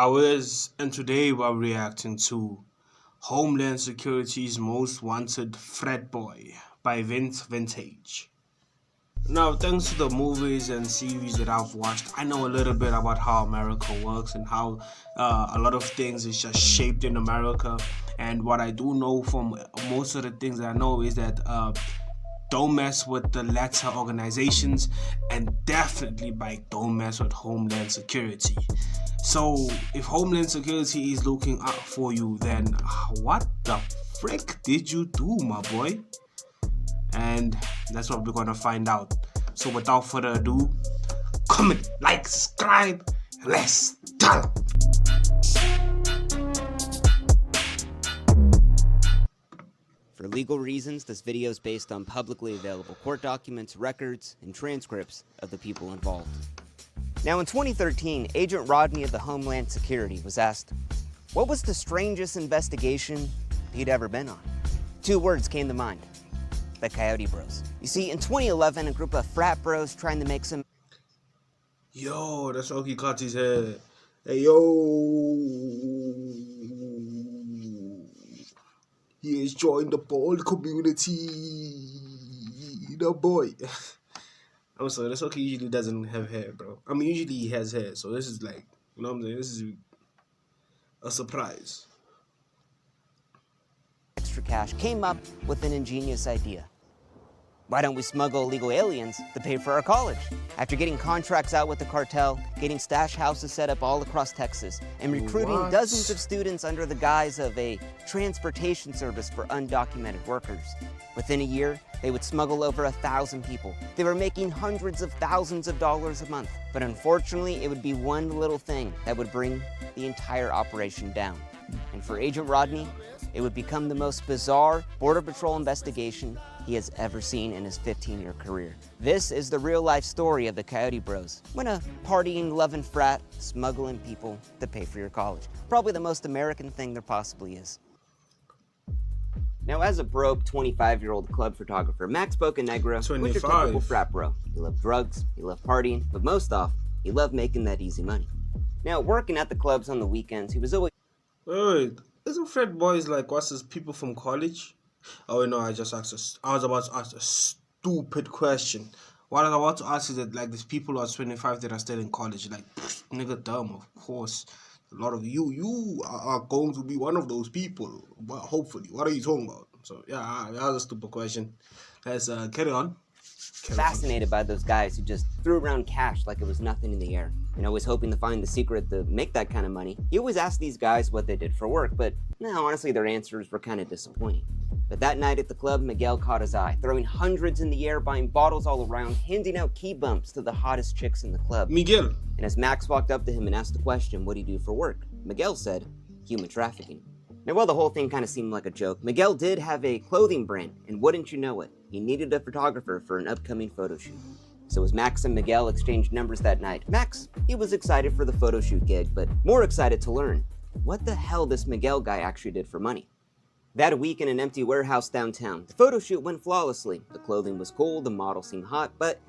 Awez, and today we're reacting to Homeland Security's Most Wanted Frat Boy by Vintage. Now, thanks to the movies and series that I've watched, I know a little bit about how America works and how a lot of things is just shaped in America. And what I do know from most of the things that I know is that don't mess with the latter organizations, and definitely don't mess with Homeland Security. So if Homeland Security is looking out for you, then what the frick did you do, my boy? And that's what we're gonna find out. So without further ado, comment, like, subscribe, let's go. For legal reasons, this video is based on publicly available court documents, records, and transcripts of the people involved. Now, in 2013, Agent Rodney of the Homeland Security was asked, what was the strangest investigation he'd ever been on? Two words came to mind: the Coyote Bros. You see, in 2011, a group of frat bros trying to make some... Yo, that's how he cut his head. Hey, yo. He has joined the ball community. The boy. I'm sorry, that's okay. Usually doesn't have hair, bro. I mean, usually he has hair, so this is like, you know what I'm saying? This is a surprise. extra cash came up with an ingenious idea. Why don't we smuggle illegal aliens to pay for our college? After getting contracts out with the cartel, getting stash houses set up all across Texas, and recruiting dozens of students under the guise of a transportation service for undocumented workers. Within a year, they would smuggle over 1,000 people. They were making hundreds of thousands of dollars a month. But unfortunately, it would be one little thing that would bring the entire operation down. And for Agent Rodney, it would become the most bizarre Border Patrol investigation he has ever seen in his 15-year career. This is the real-life story of the Coyote Bros. When a partying, loving frat, smuggling people to pay for your college. Probably the most American thing there possibly is. Now, as a broke 25-year-old club photographer, Max Bocanegra was your typical frat bro. He loved drugs, he loved partying, but most off, he loved making that easy money. Now, working at the clubs on the weekends, he was always... Wait, isn't frat boys like what's this, people from college? Oh no, I was about to ask a stupid question. What I was about to ask is that like these people who are 25 that are still in college, like nigga dumb, of course. A lot of you are going to be one of those people. Well, hopefully. What are you talking about? So yeah, that was a stupid question. Let's carry on. Fascinated by those guys who just threw around cash like it was nothing in the air, and always hoping to find the secret to make that kind of money. He always asked these guys what they did for work, but no, honestly, their answers were kind of disappointing. But that night at the club, Miguel caught his eye, throwing hundreds in the air, buying bottles all around, handing out key bumps to the hottest chicks in the club. Miguel. And as Max walked up to him and asked the question, what do you do for work? Miguel said, human trafficking. Now, while the whole thing kind of seemed like a joke, Miguel did have a clothing brand, and wouldn't you know it, he needed a photographer for an upcoming photo shoot. So as Max and Miguel exchanged numbers that night, Max, he was excited for the photo shoot gig, but more excited to learn what the hell this Miguel guy actually did for money. That week in an empty warehouse downtown, the photo shoot went flawlessly. The clothing was cool, the model seemed hot, but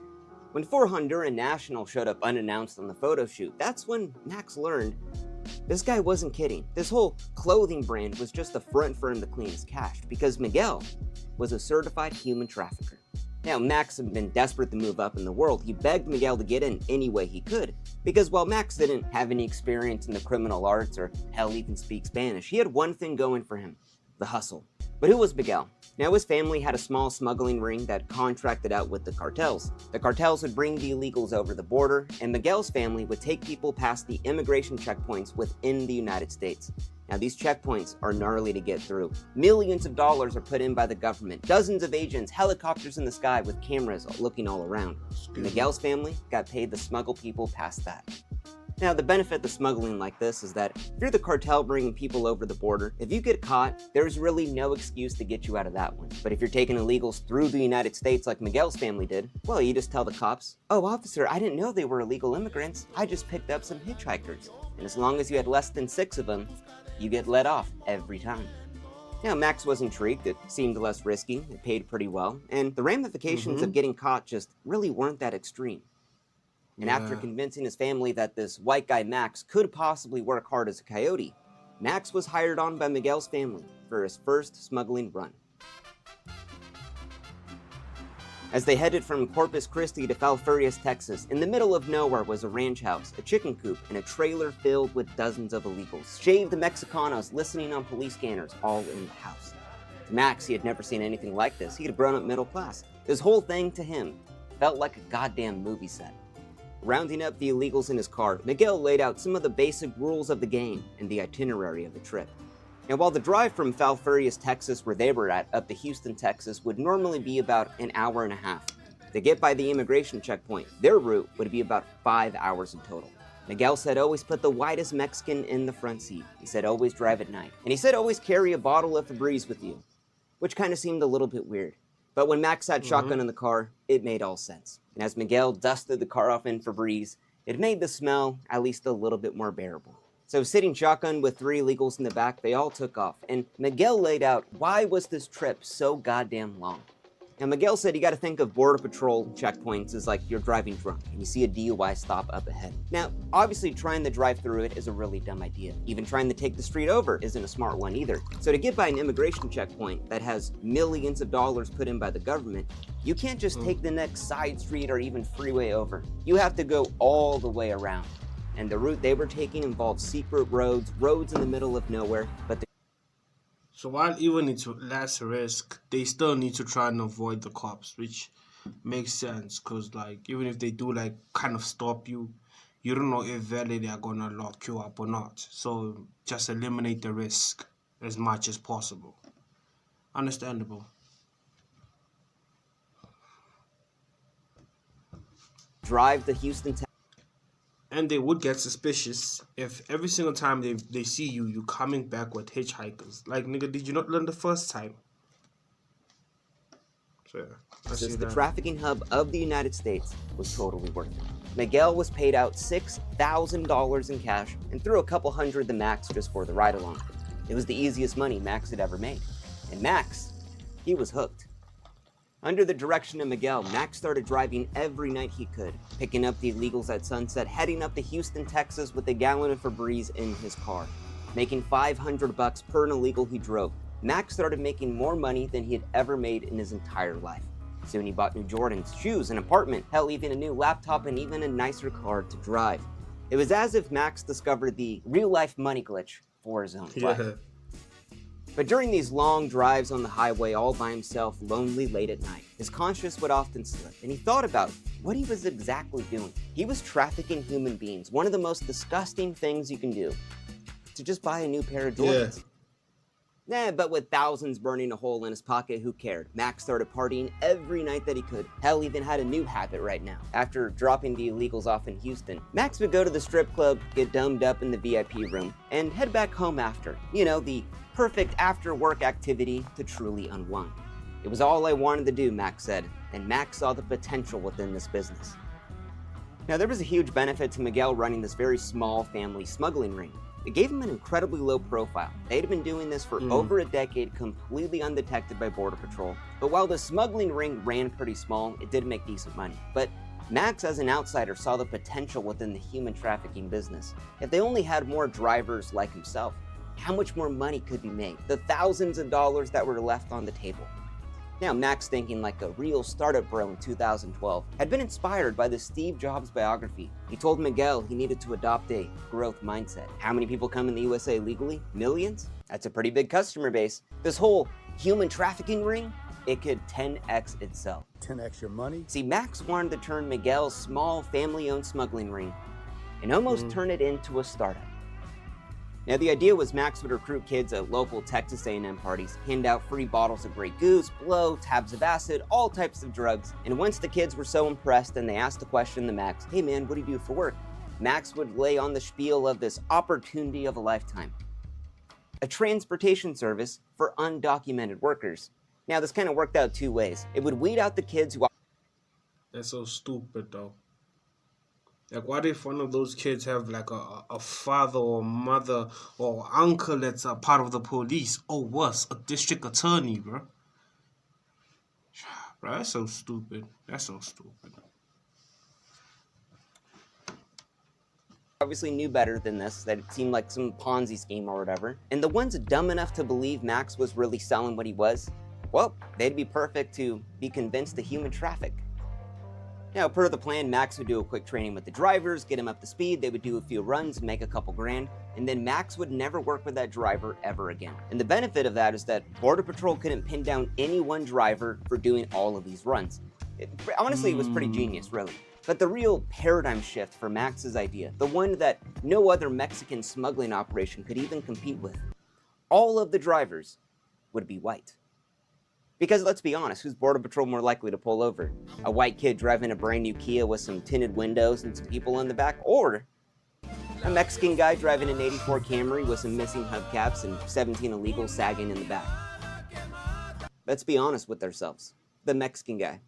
when four Honduran nationals showed up unannounced on the photo shoot, that's when Max learned this guy wasn't kidding. This whole clothing brand was just a front for him to clean his cash, because Miguel was a certified human trafficker. Now, Max had been desperate to move up in the world. He begged Miguel to get in any way he could, because while Max didn't have any experience in the criminal arts or hell even speak Spanish, he had one thing going for him: the hustle. But who was Miguel? Now, his family had a small smuggling ring that contracted out with the cartels. The cartels would bring the illegals over the border, and Miguel's family would take people past the immigration checkpoints within the United States. Now, these checkpoints are gnarly to get through. Millions of dollars are put in by the government, dozens of agents, helicopters in the sky with cameras looking all around. Miguel's family got paid to smuggle people past that. Now, the benefit to smuggling like this is that if you're the cartel bringing people over the border, if you get caught, there's really no excuse to get you out of that one. But if you're taking illegals through the United States like Miguel's family did, well, you just tell the cops, oh, officer, I didn't know they were illegal immigrants. I just picked up some hitchhikers. And as long as you had less than 6 of them, you get let off every time. Now, Max was intrigued. It seemed less risky, it paid pretty well, and the ramifications of getting caught just really weren't that extreme. And after Yeah. convincing his family that this white guy Max could possibly work hard as a coyote, Max was hired on by Miguel's family for his first smuggling run. As they headed from Corpus Christi to Falfurrias, Texas, in the middle of nowhere was a ranch house, a chicken coop, and a trailer filled with dozens of illegals, shaved Mexicanos listening on police scanners, all in the house. To Max, he had never seen anything like this. He had grown up middle class. This whole thing, to him, felt like a goddamn movie set. Rounding up the illegals in his car, Miguel laid out some of the basic rules of the game and the itinerary of the trip. Now, while the drive from Falfurrias, Texas, where they were at, up to Houston, Texas, would normally be about an hour and a half, to get by the immigration checkpoint, their route would be about 5 hours in total. Miguel said always put the whitest Mexican in the front seat. He said always drive at night. And he said always carry a bottle of Febreze with you, which kind of seemed a little bit weird. But when Max had shotgun in the car, it made all sense. And as Miguel dusted the car off in Febreze, it made the smell at least a little bit more bearable. So sitting shotgun with 3 illegals in the back, they all took off. And Miguel laid out why was this trip so goddamn long. Now Miguel said you gotta think of Border Patrol checkpoints as like you're driving drunk and you see a DUI stop up ahead. Now, obviously trying to drive through it is a really dumb idea. Even trying to take the street over isn't a smart one either. So to get by an immigration checkpoint that has millions of dollars put in by the government, you can't just take the next side street or even freeway over. You have to go all the way around. And the route they were taking involved secret roads in the middle of nowhere, but So while even it's less risk, they still need to try and avoid the cops, which makes sense because like even if they do like kind of stop you, you don't know if really they are gonna lock you up or not. So just eliminate the risk as much as possible. Understandable. drive to Houston, Texas. And they would get suspicious if every single time they see you, you coming back with hitchhikers. Like, nigga, did you not learn the first time? So, yeah. Since the trafficking hub of the United States was totally worth it. Miguel was paid out $6,000 in cash and threw a couple hundred to Max just for the ride along. It was the easiest money Max had ever made. And Max, he was hooked. Under the direction of Miguel, Max started driving every night he could, picking up the illegals at sunset, heading up to Houston, Texas with a gallon of Febreze in his car. Making $500 per an illegal he drove, Max started making more money than he had ever made in his entire life. Soon he bought new Jordans, shoes, an apartment, hell, even a new laptop and even a nicer car to drive. It was as if Max discovered the real-life money glitch for his own life. But during these long drives on the highway all by himself, lonely late at night, his conscience would often slip, and he thought about what he was exactly doing. He was trafficking human beings, one of the most disgusting things you can do, to just buy a new pair of Jordans. But with thousands burning a hole in his pocket, who cared? Max started partying every night that he could. Hell, even had a new habit right now. After dropping the illegals off in Houston, Max would go to the strip club, get dumbed up in the VIP room, and head back home after. You know, the perfect after-work activity to truly unwind. It was all I wanted to do, Max said, and Max saw the potential within this business. Now, there was a huge benefit to Miguel running this very small family smuggling ring. It gave him an incredibly low profile. They'd been doing this for over a decade, completely undetected by Border Patrol. But while the smuggling ring ran pretty small, it did make decent money. But Max, as an outsider, saw the potential within the human trafficking business. If they only had more drivers like himself, how much more money could be made? The thousands of dollars that were left on the table. Now, Max, thinking like a real startup bro in 2012, had been inspired by the Steve Jobs biography. He told Miguel he needed to adopt a growth mindset. How many people come in the USA legally? Millions? That's a pretty big customer base. This whole human trafficking ring, it could 10x itself. 10x your money? See, Max wanted to turn Miguel's small family-owned smuggling ring and almost turn it into a startup. Now, the idea was Max would recruit kids at local Texas A&M parties, hand out free bottles of Grey Goose, blow, tabs of acid, all types of drugs. And once the kids were so impressed and they asked the question to Max, "Hey man, what do you do for work?" Max would lay on the spiel of this opportunity of a lifetime. A transportation service for undocumented workers. Now, this kind of worked out two ways. It would weed out the kids who... That's so stupid, though. Like, what if one of those kids have like a father or mother or uncle that's a part of the police or worse, a district attorney, bro? Bro, that's so stupid. That's so stupid. obviously knew better than this, that it seemed like some Ponzi scheme or whatever. And the ones dumb enough to believe Max was really selling what he was, well, they'd be perfect to be convinced to human traffic. Now, per the plan, Max would do a quick training with the drivers, get him up to speed, they would do a few runs, make a couple grand, and then Max would never work with that driver ever again. And the benefit of that is that Border Patrol couldn't pin down any one driver for doing all of these runs. Honestly, it was pretty genius, really. But the real paradigm shift for Max's idea, the one that no other Mexican smuggling operation could even compete with, all of the drivers would be white. Because let's be honest, who's Border Patrol more likely to pull over? A white kid driving a brand new Kia with some tinted windows and some people in the back? Or a Mexican guy driving an 84 Camry with some missing hubcaps and 17 illegals sagging in the back? Let's be honest with ourselves. The Mexican guy.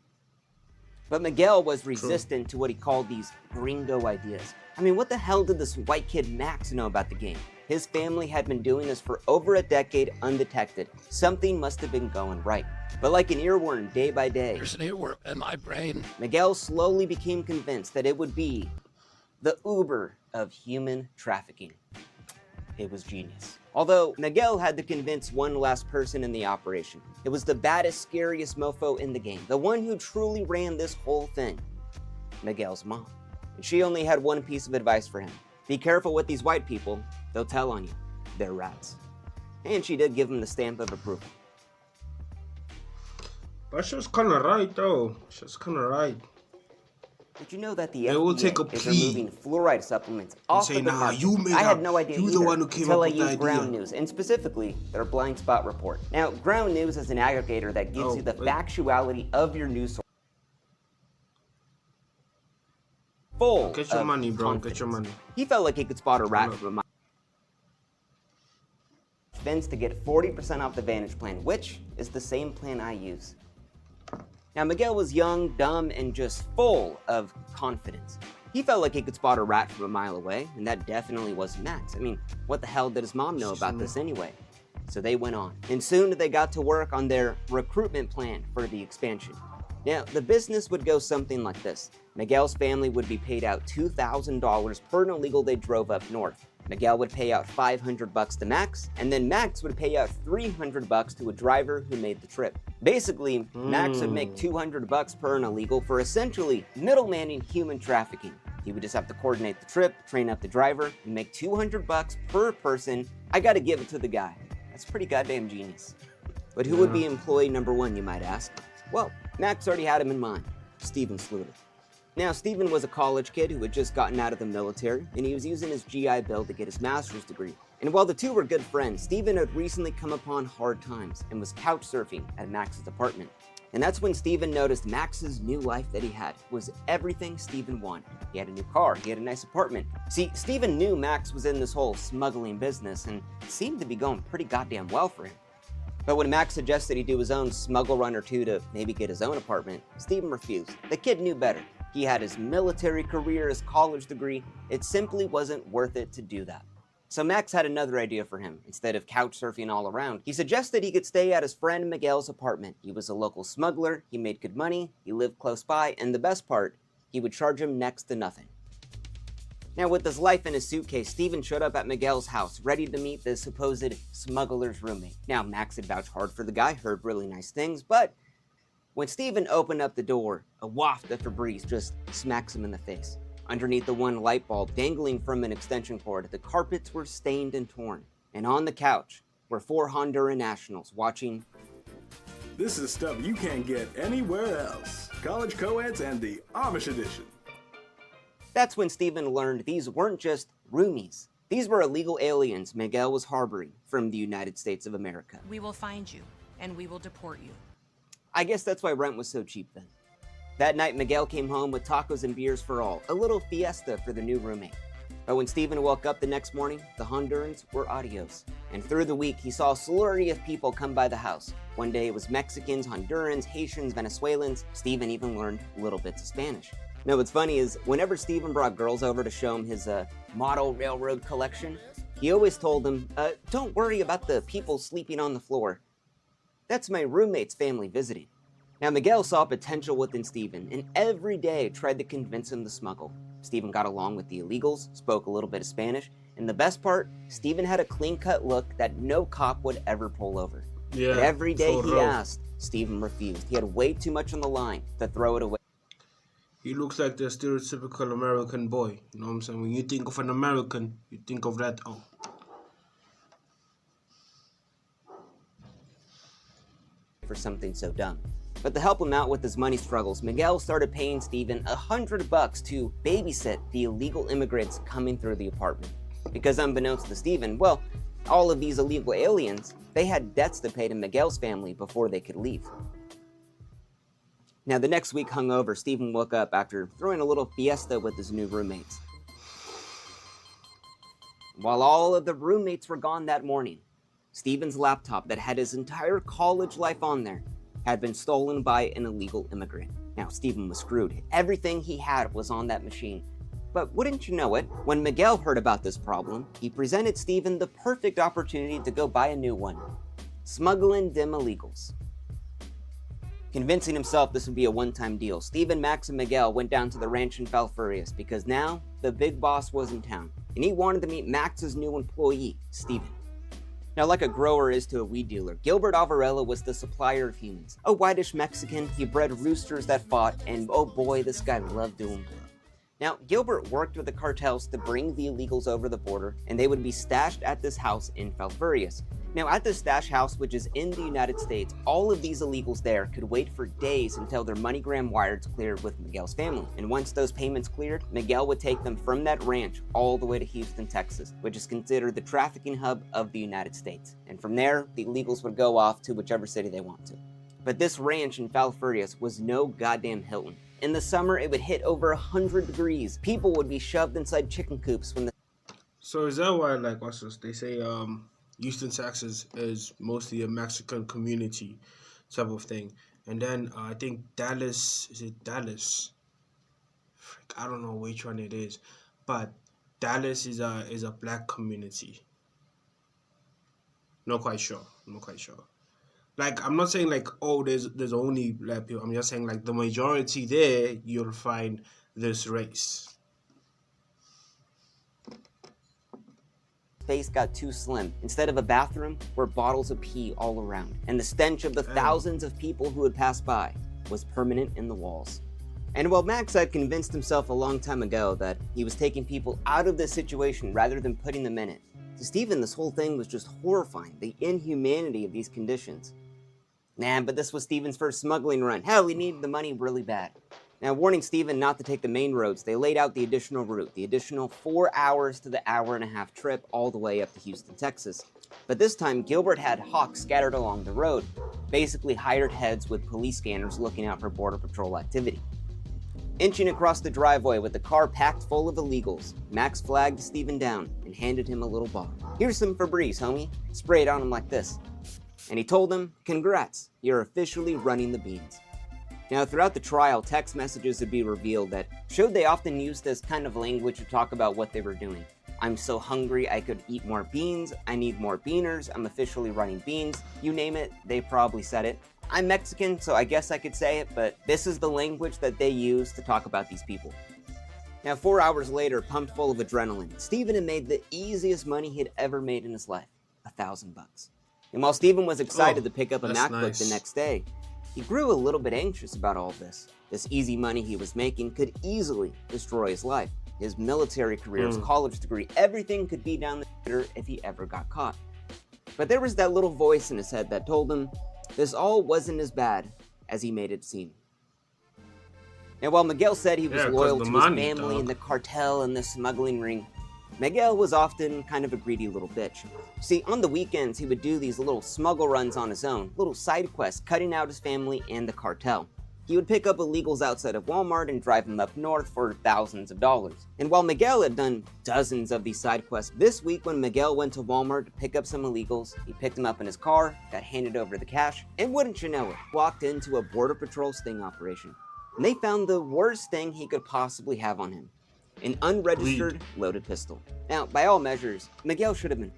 But Miguel was resistant to what he called these gringo ideas. I mean, what the hell did this white kid Max know about the game? His family had been doing this for over a decade undetected. Something must have been going right. But like an earworm day by day, there's an earworm in my brain. Miguel slowly became convinced that it would be the Uber of human trafficking. It was genius. Although Miguel had to convince one last person in the operation. It was the baddest, scariest mofo in the game. The one who truly ran this whole thing. Miguel's mom. And she only had one piece of advice for him. Be careful with these white people. They'll tell on you. They're rats. And she did give him the stamp of approval. But she was kind of right, though. She was kind of right. Did you know that the They will take a FDA is plea. removing fluoride supplements off say, of the nah, market? you made I had up. no idea You either the one who came until up I with the used Ground idea. News, and specifically their blind spot report. Now, Ground News is an aggregator that gives you the factuality of your news source. Full Get your of money, bro. confidence. Get your money. He felt like he could spot a rat from a mile. Spends to get 40% off the Vantage plan, which is the same plan I use. Now, Miguel was young, dumb, and just full of confidence. He felt like he could spot a rat from a mile away, and that definitely wasn't Max. I mean, what the hell did his mom know about this anyway? So they went on. And soon they got to work on their recruitment plan for the expansion. Now, the business would go something like this. Miguel's family would be paid out $2,000 per illegal they drove up north. Miguel would pay out $500 to Max, and then Max would pay out $300 to a driver who made the trip. Basically, Max would make $200 per an illegal for essentially middlemaning human trafficking. He would just have to coordinate the trip, train up the driver, and make $200 per person. I gotta give it to the guy. That's pretty goddamn genius. But who would be employee number one, you might ask? Well, Max already had him in mind, Steven Sluter. Now, Steven was a college kid who had just gotten out of the military, and he was using his GI Bill to get his master's degree. And while the two were good friends, Steven had recently come upon hard times and was couch surfing at Max's apartment. And that's when Steven noticed Max's new life that he had was everything Steven wanted. He had a new car, he had a nice apartment. See, Steven knew Max was in this whole smuggling business and it seemed to be going pretty goddamn well for him. But when Max suggested he do his own smuggle run or two to maybe get his own apartment, Steven refused. The kid knew better. He had his military career, his college degree. It simply wasn't worth it to do that. So Max had another idea for him. Instead of couch surfing all around, he suggested he could stay at his friend Miguel's apartment. He was a local smuggler, he made good money, he lived close by, and the best part, he would charge him next to nothing. Now, with his life in his suitcase, Steven showed up at Miguel's house, ready to meet the supposed smuggler's roommate. Now, Max had vouched hard for the guy, heard really nice things, but when Steven opened up the door, a waft of Febreze just smacks him in the face. Underneath the one light bulb dangling from an extension cord, the carpets were stained and torn. And on the couch were 4 Honduran nationals watching. This is stuff you can't get anywhere else. College co-eds and the Amish edition. That's when Steven learned these weren't just roomies. These were illegal aliens Miguel was harboring from the United States of America. We will find you, and we will deport you. I guess that's why rent was so cheap then. That night, Miguel came home with tacos and beers for all, a little fiesta for the new roommate. But when Steven woke up the next morning, the Hondurans were adios. And through the week, he saw a slurry of people come by the house. One day it was Mexicans, Hondurans, Haitians, Venezuelans. Steven even learned little bits of Spanish. Now what's funny is, whenever Steven brought girls over to show him his model railroad collection, he always told them, don't worry about the people sleeping on the floor. That's my roommate's family visiting. Now, Miguel saw potential within Steven, and every day tried to convince him to smuggle. Steven got along with the illegals, spoke a little bit of Spanish, and the best part, Steven had a clean-cut look that no cop would ever pull over. Yeah, But every day for he real. asked, Steven refused. He had way too much on the line to throw it away. He looks like the stereotypical American boy. You know what I'm saying? When you think of an American, you think of that. Oh, For something so dumb. But to help him out with his money struggles, Miguel started paying Steven $100 to babysit the illegal immigrants coming through the apartment. Because unbeknownst to Steven, well, all of these illegal aliens, they had debts to pay to Miguel's family before they could leave. Now, the next week hungover, Steven woke up after throwing a little fiesta with his new roommates. While all of the roommates were gone that morning, Steven's laptop that had his entire college life on there had been stolen by an illegal immigrant. Now, Steven was screwed. Everything he had was on that machine. But wouldn't you know it, when Miguel heard about this problem, he presented Steven the perfect opportunity to go buy a new one. Smuggling dim illegals. Convincing himself this would be a one-time deal, Steven, Max, and Miguel went down to the ranch in Falfurrias because now the big boss was in town, and he wanted to meet Max's new employee, Steven. Now, like a grower is to a weed dealer, Gilbert Alvarella was the supplier of humans. A whitish Mexican, he bred roosters that fought, and oh boy, this guy loved doing blow. Now, Gilbert worked with the cartels to bring the illegals over the border, and they would be stashed at this house in Falfurrias. Now, at this stash house, which is in the United States, all of these illegals there could wait for days until their MoneyGram wires cleared with Miguel's family. And once those payments cleared, Miguel would take them from that ranch all the way to Houston, Texas, which is considered the trafficking hub of the United States. And from there, the illegals would go off to whichever city they want to. But this ranch in Falfurrias was no goddamn Hilton. In the summer, it would hit over 100 degrees. People would be shoved inside chicken coops when the... so is that why, like, what's this? They say Houston, Texas is mostly a Mexican community type of thing, and then I think Dallas, is it Dallas? Frick, I don't know which one it is, but Dallas is a black community. Not quite sure. Like, I'm not saying like, oh, there's only black people. I'm just saying like the majority there, you'll find this race. Space got too slim. Instead of a bathroom, were bottles of pee all around. And the stench of the thousands of people who had passed by was permanent in the walls. And while Max had convinced himself a long time ago that he was taking people out of this situation rather than putting them in it, to Steven, this whole thing was just horrifying, the inhumanity of these conditions. Nah, but this was Steven's first smuggling run. Hell, he needed the money really bad. Now, warning Steven not to take the main roads, they laid out the additional route, the additional 4 hours to the hour-and-a-half trip all the way up to Houston, Texas. But this time, Gilbert had hawks scattered along the road, basically hired heads with police scanners looking out for Border Patrol activity. Inching across the driveway with the car packed full of illegals, Max flagged Steven down and handed him a little bottle. "Here's some Febreze, homie." Sprayed on him like this. And he told him, "Congrats, you're officially running the beans." Now, throughout the trial, text messages would be revealed that showed they often used this kind of language to talk about what they were doing. "I'm so hungry I could eat more beans. I need more beaners. I'm officially running beans." You name it, they probably said it. I'm Mexican, so I guess I could say it, but this is the language that they use to talk about these people. Now, 4 hours later, pumped full of adrenaline, Steven had made the easiest money he had ever made in his life, $1,000. And while Steven was excited to pick up a that's MacBook nice. the next day, he grew a little bit anxious about all of this. This easy money he was making could easily destroy his life. His military career, his college degree, everything could be down the shitter if he ever got caught. But there was that little voice in his head that told him this all wasn't as bad as he made it seem. And while Miguel said he was Yeah, 'cause loyal the to money, his family dog. and the cartel and the smuggling ring, Miguel was often kind of a greedy little bitch. See, on the weekends, he would do these little smuggle runs on his own, little side quests, cutting out his family and the cartel. He would pick up illegals outside of Walmart and drive them up north for thousands of dollars. And while Miguel had done dozens of these side quests, this week when Miguel went to Walmart to pick up some illegals, he picked them up in his car, got handed over the cash, and wouldn't you know it, walked into a Border Patrol sting operation. And they found the worst thing he could possibly have on him. An unregistered loaded pistol. Now, by all measures, Miguel should have been.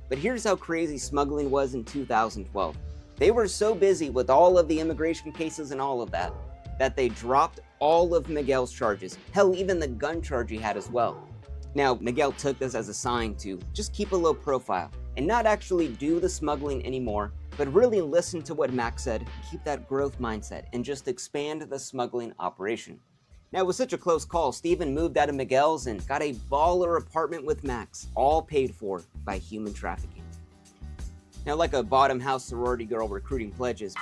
But here's how crazy smuggling was in 2012. They were so busy with all of the immigration cases and all of that, that they dropped all of Miguel's charges. Hell, even the gun charge he had as well. Now, Miguel took this as a sign to just keep a low profile and not actually do the smuggling anymore, but really listen to what Max said, keep that growth mindset, and just expand the smuggling operation. Now, it was such a close call, Steven moved out of Miguel's and got a baller apartment with Max, all paid for by human trafficking. Now, like a bottom house sorority girl recruiting pledges,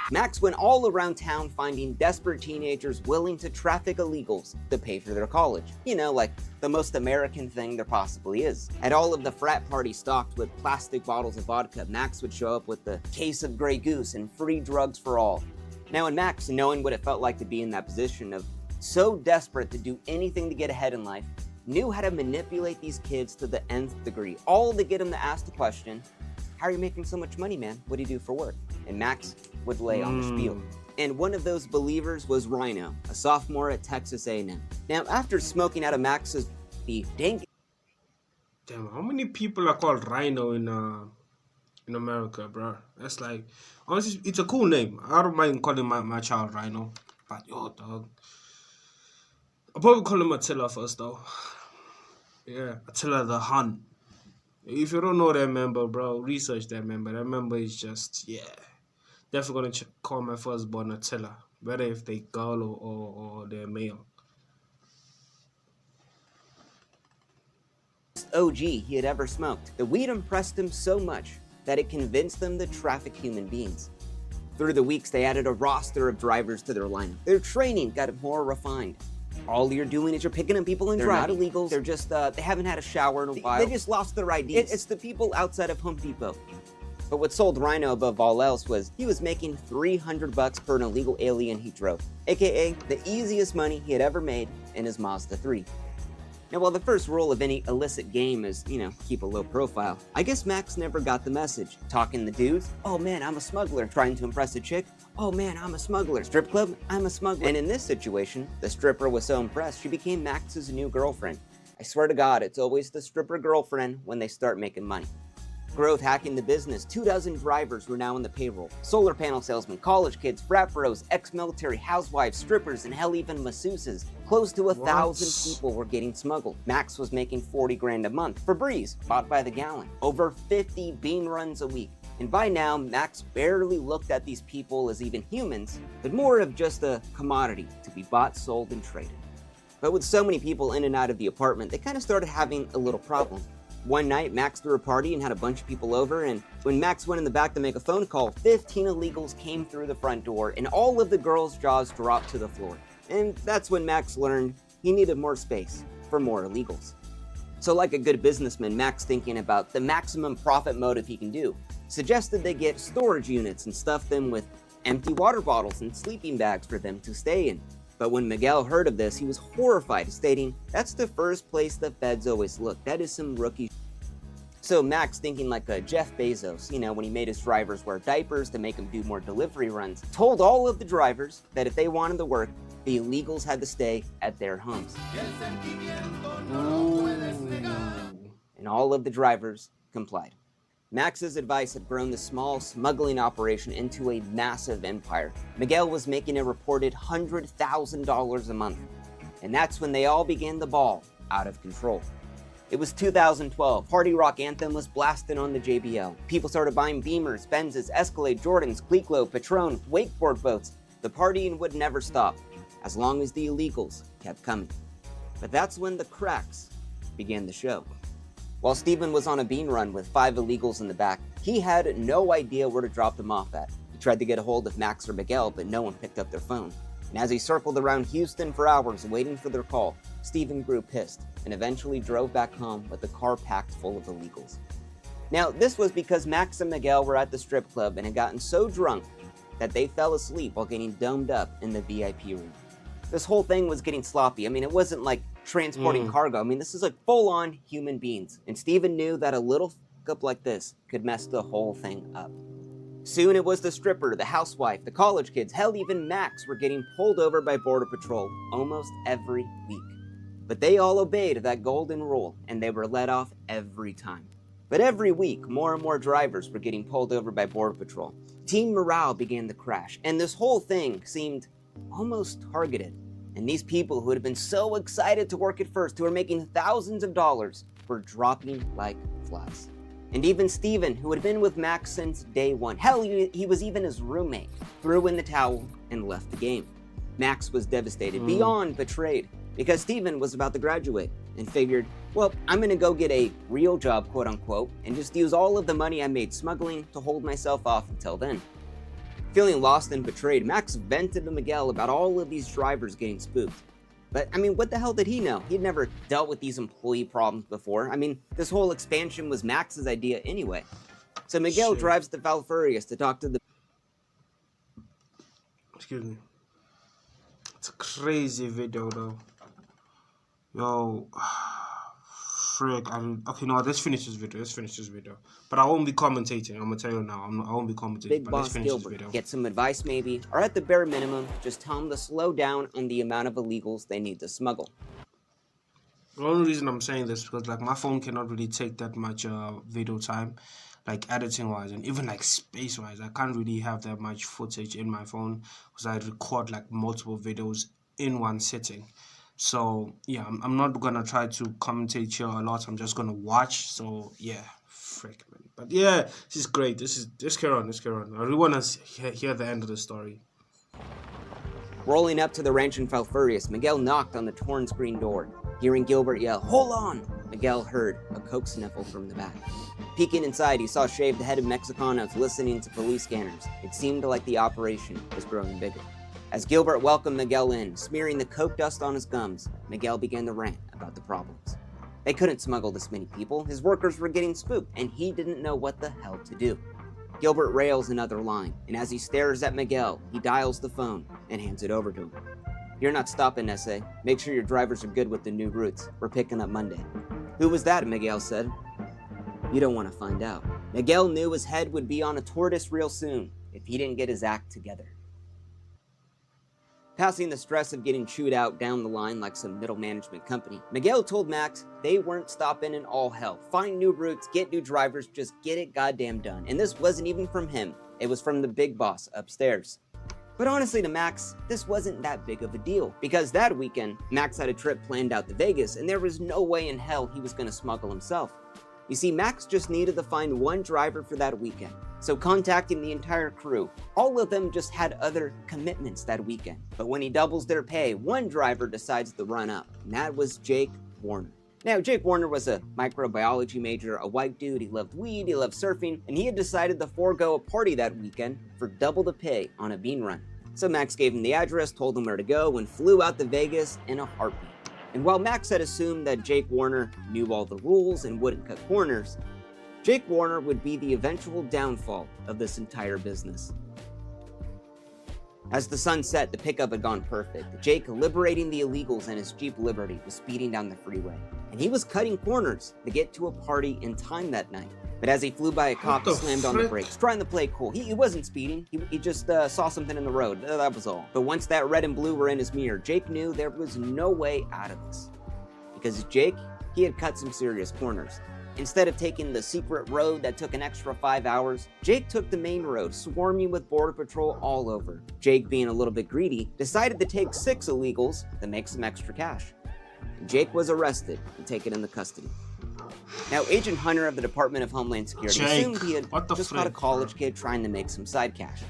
Max went all around town finding desperate teenagers willing to traffic illegals to pay for their college. You know, like the most American thing there possibly is. At all of the frat parties stocked with plastic bottles of vodka, Max would show up with a case of Grey Goose and free drugs for all. Now, and Max, knowing what it felt like to be in that position of so desperate to do anything to get ahead in life, knew how to manipulate these kids to the nth degree, all to get them to ask the question, how are you making so much money, man? What do you do for work? And Max would lay on the spiel. And one of those believers was Rhino, a sophomore at Texas A&M. Now, after smoking out of Max's beef, dang. Damn, how many people are called Rhino in America, bro? That's like, honestly, it's a cool name. I don't mind calling my child Rhino, but yo, dog. I'll probably call him Attila first, though. Yeah, Attila the Hun. If you don't know that member, bro, research that member. That member is just, yeah. Definitely gonna call my firstborn Attila. Whether if they girl or they're male. OG he had ever smoked. The weed impressed him so much that it convinced them to traffic human beings. Through the weeks, they added a roster of drivers to their lineup. Their training got more refined. All you're doing is you're picking up people and driving. They're not illegals. They're just, they haven't had a shower in a while. They just lost their IDs. It's the people outside of Home Depot. But what sold Rhino above all else was he was making $300 per an illegal alien he drove, aka the easiest money he had ever made in his Mazda 3. Now, while the first rule of any illicit game is, keep a low profile, I guess Max never got the message. Talking the dudes, oh man, I'm a smuggler. Trying to impress a chick, oh man, I'm a smuggler. Strip club, I'm a smuggler. And in this situation, the stripper was so impressed, she became Max's new girlfriend. I swear to God, it's always the stripper girlfriend when they start making money. Growth hacking the business, 24 drivers were now on the payroll. Solar panel salesmen, college kids, frat bros, ex-military, housewives, strippers, and hell even masseuses. Close to 1,000 people were getting smuggled. Max was making 40 grand a month. Febreze, bought by the gallon. Over 50 bean runs a week. And by now, Max barely looked at these people as even humans, but more of just a commodity to be bought, sold, and traded. But with so many people in and out of the apartment, they kind of started having a little problem. One night, Max threw a party and had a bunch of people over, and when Max went in the back to make a phone call, 15 illegals came through the front door, and all of the girls' jaws dropped to the floor. And that's when Max learned he needed more space for more illegals. So like a good businessman, Max, thinking about the maximum profit motive he can do, suggested they get storage units and stuff them with empty water bottles and sleeping bags for them to stay in. But when Miguel heard of this, he was horrified, stating, that's the first place the feds always look. That is some rookie. So Max, thinking like a Jeff Bezos, when he made his drivers wear diapers to make them do more delivery runs, told all of the drivers that if they wanted to work, the illegals had to stay at their homes. And all of the drivers complied. Max's advice had grown the small smuggling operation into a massive empire. Miguel was making a reported $100,000 a month. And that's when they all began to ball out of control. It was 2012. Party rock anthem was blasting on the JBL. People started buying Beamers, Benzes, Escalade, Jordans, Clicquot, Patron, wakeboard boats. The partying would never stop, as long as the illegals kept coming. But that's when the cracks began to show. While Steven was on a bean run with 5 illegals in the back, he had no idea where to drop them off at. He tried to get a hold of Max or Miguel, but no one picked up their phone. And as he circled around Houston for hours waiting for their call, Steven grew pissed and eventually drove back home with the car packed full of illegals. Now, this was because Max and Miguel were at the strip club and had gotten so drunk that they fell asleep while getting domed up in the VIP room. This whole thing was getting sloppy. It wasn't like transporting cargo. This is like full-on human beings. And Steven knew that a little fuck-up like this could mess the whole thing up. Soon it was the stripper, the housewife, the college kids, hell, even Max were getting pulled over by Border Patrol almost every week. But they all obeyed that golden rule, and they were let off every time. But every week, more and more drivers were getting pulled over by Border Patrol. Team morale began to crash, and this whole thing seemed almost targeted. And these people who had been so excited to work at first, who were making thousands of dollars, were dropping like flies. And even Steven, who had been with Max since day one, hell, he was even his roommate, threw in the towel and left the game. Max was devastated, beyond betrayed, because Steven was about to graduate and figured, well, I'm gonna go get a real job, quote unquote, and just use all of the money I made smuggling to hold myself off until then. Feeling lost and betrayed, Max vented to Miguel about all of these drivers getting spooked. But, I mean, what the hell did he know? He'd never dealt with these employee problems before. I mean, this whole expansion was Max's idea anyway. So Miguel drives to Falfurrias to talk to the... Excuse me. It's a crazy video, though. Yo... Frick, okay, no, let's finish this video. But I won't be commentating, I'm gonna tell you now. I won't be commentating, Big but Boss let's finish Gilbert, this video. get some advice maybe, or at the bare minimum, just tell them to slow down on the amount of illegals they need to smuggle. The only reason I'm saying this is because, like, my phone cannot really take that much video time, like, editing-wise, and even, like, space-wise. I can't really have that much footage in my phone, because I record, like, multiple videos in one sitting. So, yeah, I'm not going to try to commentate here a lot. I'm just going to watch. So, yeah, frick, man. But, yeah, this is great. Just carry on. I really want to hear the end of the story. Rolling up to the ranch in Falfurrias, Miguel knocked on the torn screen door. Hearing Gilbert yell, "Hold on!" Miguel heard a coke sniffle from the back. Peeking inside, he saw shaved headed Mexicanos listening to police scanners. It seemed like the operation was growing bigger. As Gilbert welcomed Miguel in, smearing the coke dust on his gums, Miguel began to rant about the problems. They couldn't smuggle this many people, his workers were getting spooked, and he didn't know what the hell to do. Gilbert rails another line, and as he stares at Miguel, he dials the phone and hands it over to him. "You're not stopping, S.A. Make sure your drivers are good with the new routes. We're picking up Monday." "Who was that?" Miguel said. "You don't want to find out." Miguel knew his head would be on a tortoise real soon if he didn't get his act together. Passing the stress of getting chewed out down the line like some middle management company, Miguel told Max they weren't stopping in all hell. Find new routes, get new drivers, just get it goddamn done. And this wasn't even from him. It was from the big boss upstairs. But honestly to Max, this wasn't that big of a deal, because that weekend, Max had a trip planned out to Vegas, and there was no way in hell he was going to smuggle himself. You see, Max just needed to find one driver for that weekend. So contacting the entire crew, all of them just had other commitments that weekend. But when he doubles their pay, one driver decides to run up, and that was Jake Warner. Now, Jake Warner was a microbiology major, a white dude, he loved weed, he loved surfing, and he had decided to forego a party that weekend for double the pay on a bean run. So Max gave him the address, told him where to go, and flew out to Vegas in a heartbeat. And while Max had assumed that Jake Warner knew all the rules and wouldn't cut corners, Jake Warner would be the eventual downfall of this entire business. As the sun set, the pickup had gone perfect. Jake, liberating the illegals in his Jeep Liberty, was speeding down the freeway. And he was cutting corners to get to a party in time that night. But as he flew by a cop, he slammed on the brakes, trying to play cool. He wasn't speeding, he just saw something in the road, that was all. But once that red and blue were in his mirror, Jake knew there was no way out of this. Because Jake, he had cut some serious corners. Instead of taking the secret road that took an extra 5 hours, Jake took the main road, swarming with Border Patrol all over. Jake, being a little bit greedy, decided to take 6 illegals to make some extra cash. Jake was arrested and taken into custody. Now, Agent Hunter of the Department of Homeland Security assumed he had just caught a college kid trying to make some side cash.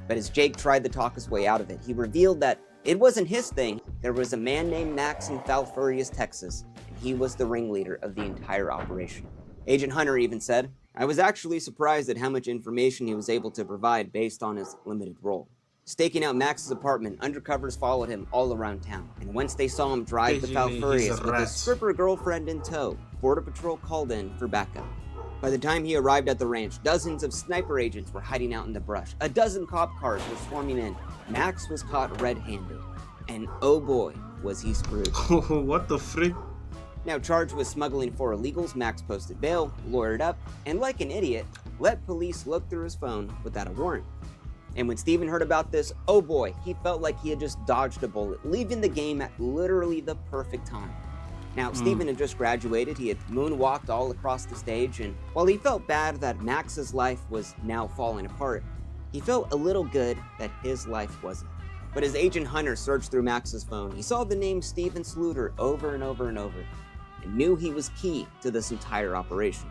But as Jake tried to talk his way out of it, he revealed that it wasn't his thing. There was a man named Max in Falfurrias, Texas, and he was the ringleader of the entire operation. Agent Hunter even said, "I was actually surprised at how much information he was able to provide based on his limited role." Staking out Max's apartment, undercovers followed him all around town, and once they saw him drive to Falfurrias with his stripper girlfriend in tow, Border Patrol called in for backup. By the time he arrived at the ranch, dozens of sniper agents were hiding out in the brush. A dozen cop cars were swarming in. Max was caught red-handed, and oh boy, was he screwed. What the frick? Now charged with smuggling 4 illegals, Max posted bail, lawyered up, and like an idiot, let police look through his phone without a warrant. And when Steven heard about this, oh boy, he felt like he had just dodged a bullet, leaving the game at literally the perfect time. Now, Steven had just graduated, he had moonwalked all across the stage, and while he felt bad that Max's life was now falling apart, He felt a little good that his life wasn't. But as Agent Hunter searched through Max's phone, he saw the name Steven Sluter over and over and over, and knew he was key to this entire operation.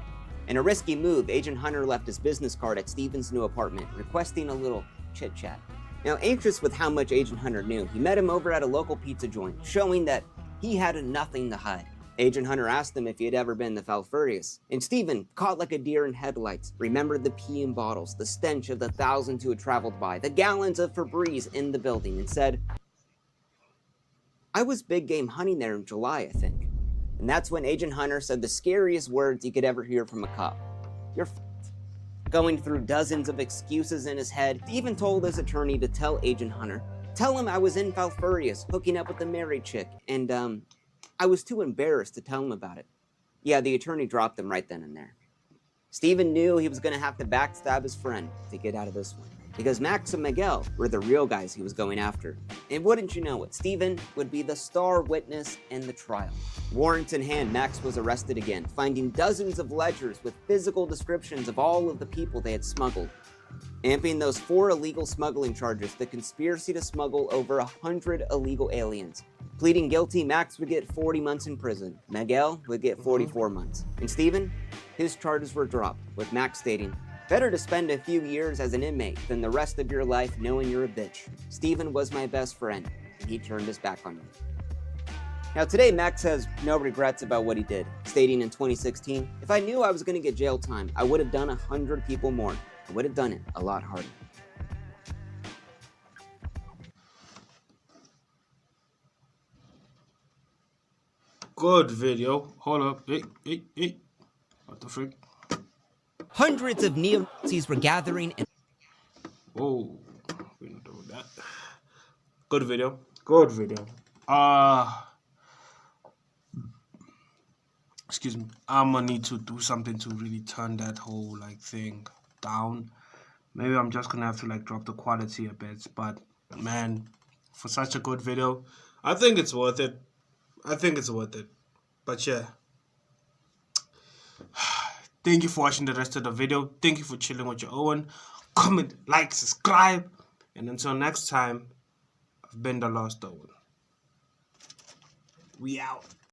In a risky move, Agent Hunter left his business card at Steven's new apartment, requesting a little chit-chat. Now, anxious with how much Agent Hunter knew, he met him over at a local pizza joint, showing that he had nothing to hide. Agent Hunter asked him if he had ever been to Falfurrius, and Steven, caught like a deer in headlights, remembered the pee in bottles, the stench of the thousands who had traveled by, the gallons of Febreze in the building, and said, "I was big game hunting there in July, I think." And that's when Agent Hunter said the scariest words you could ever hear from a cop. "You're f***ed." Going through dozens of excuses in his head, Steven told his attorney to tell Agent Hunter, "Tell him I was in Falfurrius, hooking up with a married chick, and I was too embarrassed to tell him about it." Yeah, the attorney dropped him right then and there. Steven knew he was going to have to backstab his friend to get out of this one, because Max and Miguel were the real guys he was going after. And wouldn't you know it, Steven would be the star witness in the trial. Warrants in hand, Max was arrested again, finding dozens of ledgers with physical descriptions of all of the people they had smuggled. Amping those 4 illegal smuggling charges, the conspiracy to smuggle over 100 illegal aliens. Pleading guilty, Max would get 40 months in prison. Miguel would get 44 months. And Steven, his charges were dropped, with Max stating, "Better to spend a few years as an inmate than the rest of your life knowing you're a bitch. Steven was my best friend, and he turned his back on me." Now today, Max has no regrets about what he did, stating in 2016, "If I knew I was going to get jail time, I would have done 100 people more. I would have done it a lot harder." Good video. Hold up. Hey. What the frick? Hundreds of neo-Nazis were gathering and Whoa. We're not doing that. Good video. Good video. Excuse me. I'm gonna need to do something to really turn that whole thing down. Maybe I'm just gonna have to drop the quality a bit, but man, for such a good video, I think it's worth it. But yeah, thank you for watching the rest of the video. Thank you for chilling with your own. Comment, like, subscribe, and until next time, I've been the Lost Owen. We out.